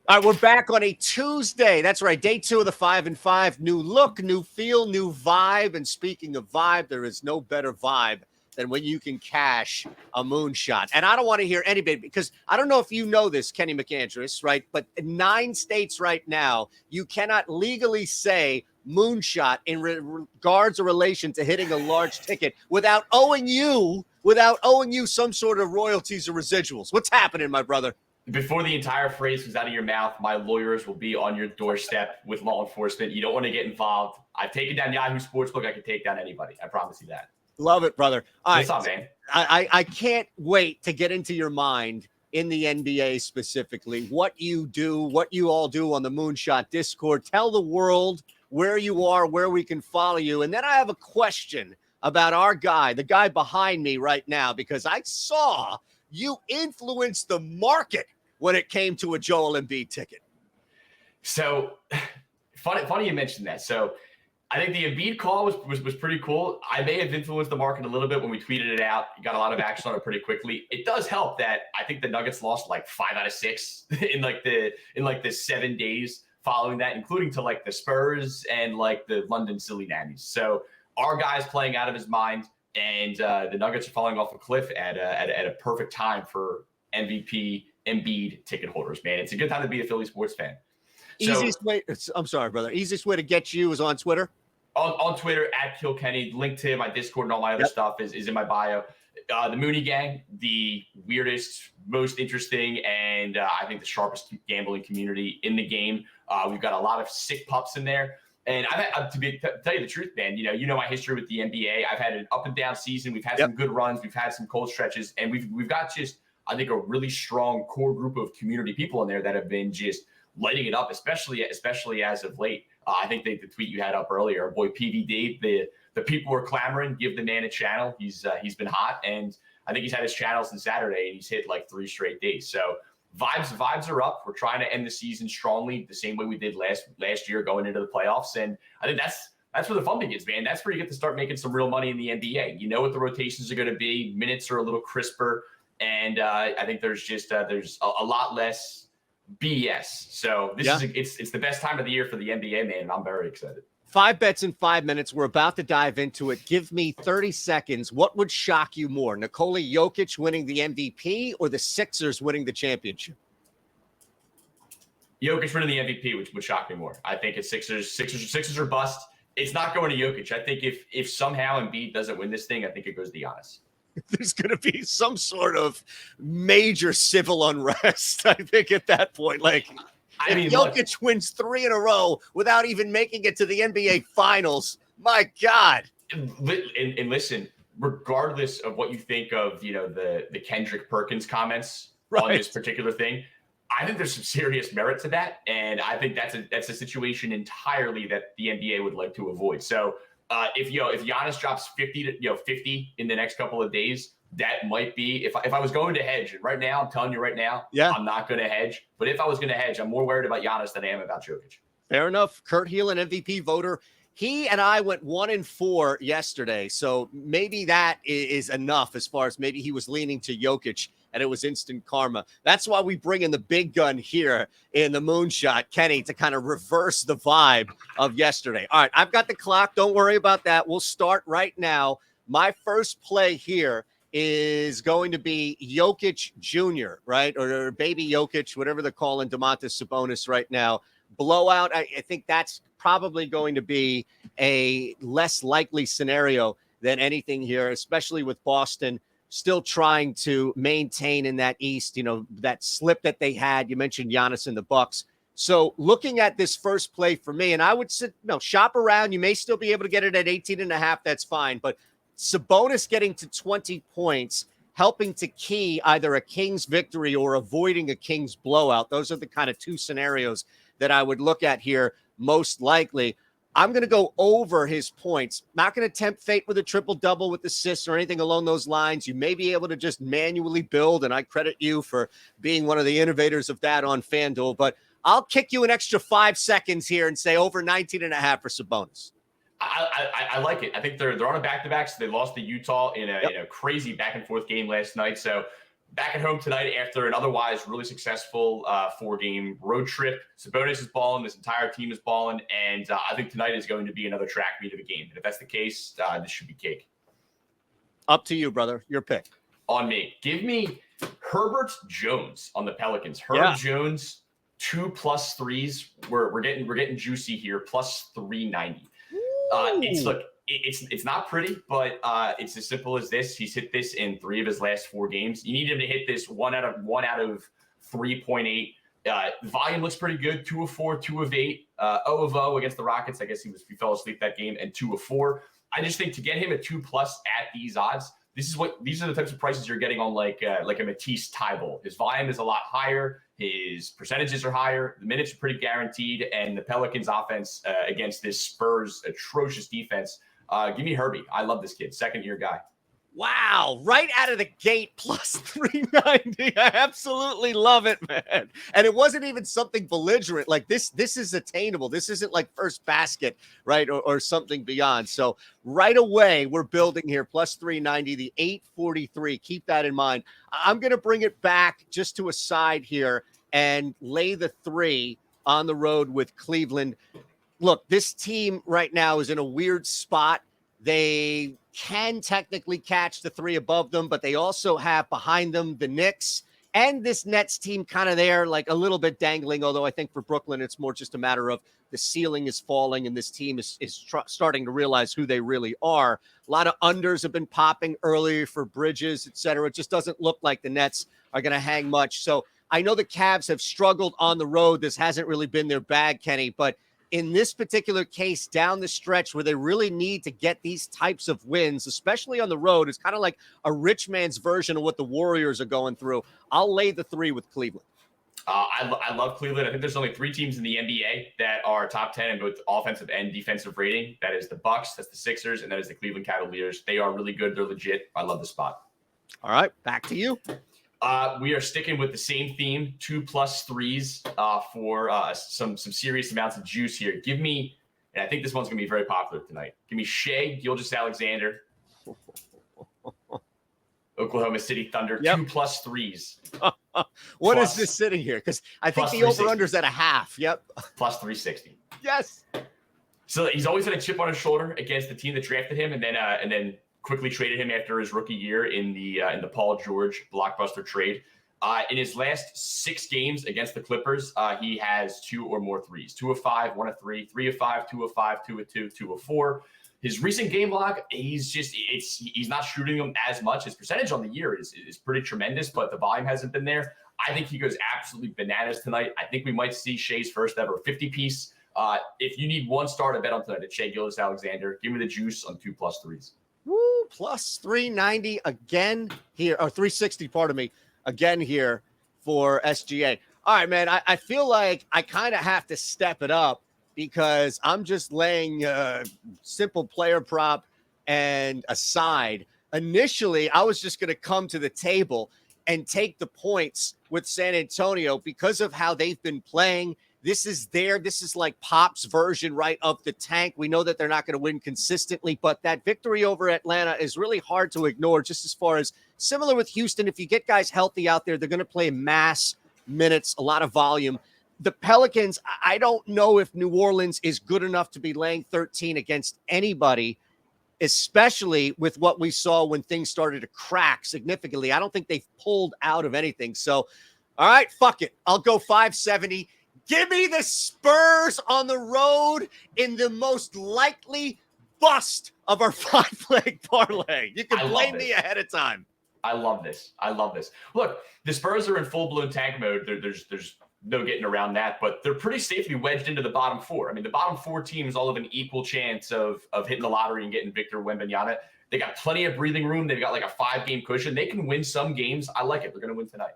All right, we're back on a Tuesday. That's right, day 2 of the 5 and 5. New look, new feel, new vibe. And speaking of vibe, there is no better vibe than when you can cash a moonshot. And I don't want to hear anybody, because I don't know if you know this, Kenny McAndrews, right? But in 9 states right now, you cannot legally say moonshot in regards or relation to hitting a large ticket without owing you some sort of royalties or residuals. What's happening, my brother? Before the entire phrase comes out of your mouth, my lawyers will be on your doorstep with law enforcement. You don't want to get involved. I've taken down Yahoo Sportsbook. I can take down anybody. I promise you that. Love it, brother. All What's right. up, man? I can't wait to get into your mind in the NBA specifically, what you do, what you all do on the Moonshot Discord. Tell the world where you are, where we can follow you. And then I have a question about our guy, the guy behind me right now, because I saw you influence the market when it came to a Joel Embiid ticket. So funny you mentioned that. So I think the Embiid call was pretty cool. I may have influenced the market a little bit when we tweeted it out. You got a lot of action on it pretty quickly. It does help that I think the Nuggets lost like 5 out of 6 in the 7 days following that, including to like the Spurs and like the London Silly Nannies. So our guy's playing out of his mind, and the Nuggets are falling off a cliff at a perfect time for MVP Embiid ticket holders, man. It's a good time to be a Philly sports fan. Easiest way, I'm sorry, brother. Easiest way to get you is on Twitter? On Twitter, @KillKenny. Link to my Discord and all my other stuff is in my bio. The Mooney Gang, the weirdest, most interesting, and I think the sharpest gambling community in the game. We've got a lot of sick pups in there. And to tell you the truth, man, you know my history with the NBA. I've had an up and down season. We've had some good runs. We've had some cold stretches. And we've got just, I think, a really strong core group of community people in there that have been just lighting it up, especially as of late. I think the tweet you had up earlier, our boy PVD, the people were clamoring, give the man a channel. He's been hot, and I think he's had his channel since Saturday, and he's hit like 3 straight days. So vibes are up. We're trying to end the season strongly, the same way we did last year going into the playoffs. And I think that's where the fun begins, man. That's where you get to start making some real money in the NBA. You know what the rotations are going to be. Minutes are a little crisper. And I think there's a lot less BS. So it's the best time of the year for the NBA, man, and I'm very excited. 5 bets in 5 minutes. We're about to dive into it. Give me 30 seconds. What would shock you more, Nikola Jokic winning the MVP or the Sixers winning the championship? Jokic winning the MVP, which would shock me more. I think it's Sixers are bust. It's not going to Jokic. I think if somehow Embiid doesn't win this thing, I think it goes to Giannis. There's going to be some sort of major civil unrest, I think, at that point. Like, if Jokic wins 3 in a row without even making it to the NBA Finals, my God. And listen, regardless of what you think of, the Kendrick Perkins comments on this particular thing, I think there's some serious merit to that, and I think that's a situation entirely that the NBA would like to avoid. So, if Giannis drops 50 in the next couple of days, that might be if I was going to hedge. And right now, I'm telling you right now, I'm not going to hedge. But if I was going to hedge, I'm more worried about Giannis than I am about Jokic. Fair enough. Kurt Heelan, MVP voter. He and I went 1-4 yesterday, so maybe that is enough as far as maybe he was leaning to Jokic, and it was instant karma. That's why we bring in the big gun here in the Moonshot, Kenny, to kind of reverse the vibe of yesterday. All right, I've got the clock. Don't worry about that. We'll start right now. My first play here is going to be Jokic Jr., right? Or baby Jokic, whatever they're calling Domantas Sabonis right now. Blowout, I think that's probably going to be a less likely scenario than anything here, especially with Boston still trying to maintain in that East, that slip that they had. You mentioned Giannis and the Bucks. So looking at this first play for me, and I would shop around. You may still be able to get it at 18.5. That's fine. But Sabonis getting to 20 points, helping to key either a Kings victory or avoiding a Kings blowout. Those are the kind of 2 scenarios that I would look at here most likely. I'm going to go over his points. Not going to tempt fate with a triple-double with assists or anything along those lines. You may be able to just manually build, and I credit you for being one of the innovators of that on FanDuel. But I'll kick you an extra 5 seconds here and say over 19.5 for Sabonis. I like it. I think they're on a back-to-back, so they lost to Utah in a crazy back-and-forth game last night. So back at home tonight after an otherwise really successful 4-game road trip. Sabonis is balling. This entire team is balling. And I think tonight is going to be another track meet of a game. And if that's the case, this should be cake. Up to you, brother. Your pick. On me. Give me Herbert Jones on the Pelicans. Herb Jones, 2+ threes. We're getting juicy here. Plus 390. It's not pretty, but it's as simple as this. He's hit this in 3 of his last 4 games. You need him to hit this 1 out of 3.8. Volume looks pretty good. 2 of 4, 2 of 8, 0 of 0 against the Rockets. I guess he fell asleep that game, and 2 of 4. I just think to get him a 2+ at these odds, these are the types of prices you're getting on like a Matisse Thybulle. His volume is a lot higher. His percentages are higher. The minutes are pretty guaranteed, and the Pelicans offense against this Spurs atrocious defense. Give me Herbie. I love this kid. Second-year guy. Wow. Right out of the gate, plus 390. I absolutely love it, man. And it wasn't even something belligerent. Like this is attainable. This isn't like first basket, right? Or something beyond. So right away, we're building here. Plus 390, the 843. Keep that in mind. I'm going to bring it back just to a side here and lay the 3 on the road with Cleveland. Look, this team right now is in a weird spot. They can technically catch the 3 above them, but they also have behind them the Knicks and this Nets team kind of there, like a little bit dangling. Although I think for Brooklyn, it's more just a matter of the ceiling is falling and this team is starting to realize who they really are. A lot of unders have been popping earlier for Bridges, et cetera. It just doesn't look like the Nets are going to hang much. So I know the Cavs have struggled on the road. This hasn't really been their bag, Kenny, but in this particular case, down the stretch where they really need to get these types of wins, especially on the road, it's kind of like a rich man's version of what the Warriors are going through. I'll lay the 3 with Cleveland. I love Cleveland. I think there's only 3 teams in the NBA that are top 10 in both offensive and defensive rating. That is the Bucks, that's the Sixers, and that is the Cleveland Cavaliers. They are really good. They're legit. I love the spot. All right, back to you. We are sticking with the same theme, 2+ threes for some serious amounts of juice here. Give me, and I think this one's going to be very popular tonight. Give me Shai Gilgeous-Alexander, Oklahoma City Thunder, 2+ threes. What is this sitting here? Because I think the over-under's at a half. Yep. Plus 360. Yes. So he's always had a chip on his shoulder against the team that drafted him, and then quickly traded him after his rookie year in the Paul George blockbuster trade. In his last 6 games against the Clippers, he has 2 or more threes. 2 of 5, 1 of 3, 3 of 5, 2 of 5, 2 of 2, 2 of 4. His recent game log, he's not shooting them as much. His percentage on the year is pretty tremendous, but the volume hasn't been there. I think he goes absolutely bananas tonight. I think we might see Shai's first ever 50-piece. If you need one star to bet on tonight, it's Shai Gilgeous-Alexander. Give me the juice on 2+ threes. Woo, plus 390 again here, or 360, pardon me, again here for SGA. All right, man, I feel like I kind of have to step it up because I'm just laying a simple player prop and a side. Initially, I was just going to come to the table and take the points with San Antonio because of how they've been playing. This is like Pop's version, right, of the tank. We know that they're not going to win consistently, but that victory over Atlanta is really hard to ignore, just as far as similar with Houston. If you get guys healthy out there, they're going to play mass minutes, a lot of volume. The Pelicans, I don't know if New Orleans is good enough to be laying 13 against anybody, especially with what we saw when things started to crack significantly. I don't think they've pulled out of anything. So, all right, fuck it. I'll go 570. Give me the Spurs on the road in the most likely bust of our 5-leg parlay. You can blame me ahead of time. I love this. Look, the Spurs are in full-blown tank mode. There's no getting around that, but they're pretty safely wedged into the bottom 4. I mean, the bottom 4 teams all have an equal chance of hitting the lottery and getting Victor Wembanyama. They got plenty of breathing room. They've got like a 5-game cushion. They can win some games. I like it. They're going to win tonight.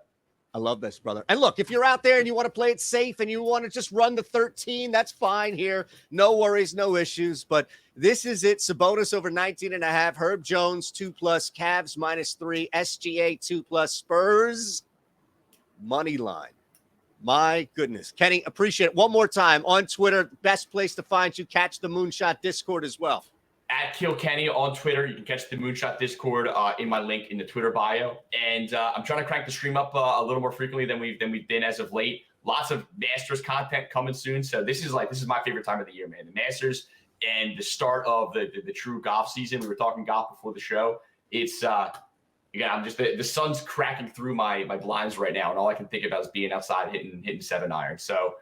I love this, brother. And look, if you're out there and you want to play it safe and you want to just run the 13, that's fine here. No worries, no issues. But this is it. Sabonis over 19.5. Herb Jones 2+. Cavs -3. SGA 2+. Spurs money line. My goodness. Kenny, appreciate it. One more time on Twitter, best place to find you. Catch the Moonshot Discord as well. at Kilkenny on Twitter. You can catch the Moonshot Discord in my link in the Twitter bio. And I'm trying to crank the stream up a little more frequently than we've been as of late. Lots of Masters content coming soon. So this is my favorite time of the year, man. The Masters and the start of the true golf season. We were talking golf before the show. It's again, I'm just the sun's cracking through my blinds right now, and all I can think about is being outside hitting 7-iron. So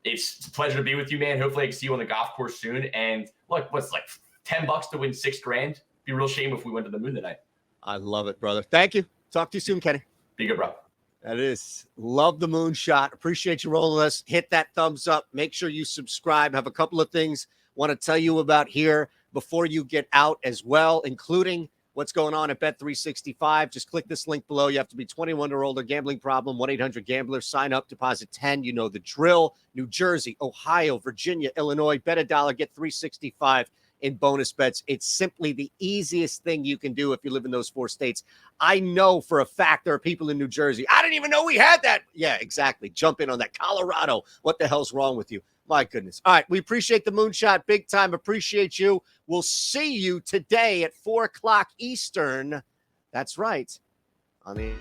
it's a pleasure to be with you, man. Hopefully I can see you on the golf course soon. And look, what's like $10 to win $6,000? Be a real shame if we went to the moon tonight. I love it, brother. Thank you. Talk to you soon, Kenny. Be good, bro. That is. Love the moonshot. Appreciate you rolling us. Hit that thumbs up. Make sure you subscribe. Have a couple of things want to tell you about here before you get out as well, including what's going on at Bet365. Just click this link below. You have to be 21 or older. Gambling problem, 1-800-GAMBLER. Sign up, deposit 10. You know the drill. New Jersey, Ohio, Virginia, Illinois. Bet $1, get $365 in bonus bets. It's simply the easiest thing you can do if you live in those 4 states. I know for a fact there are people in New Jersey. I didn't even know we had that. Yeah, exactly. Jump in on that. Colorado. What the hell's wrong with you? My goodness. All right. We appreciate the moonshot big time. Appreciate you. We'll see you today at 4 o'clock Eastern. That's right. On the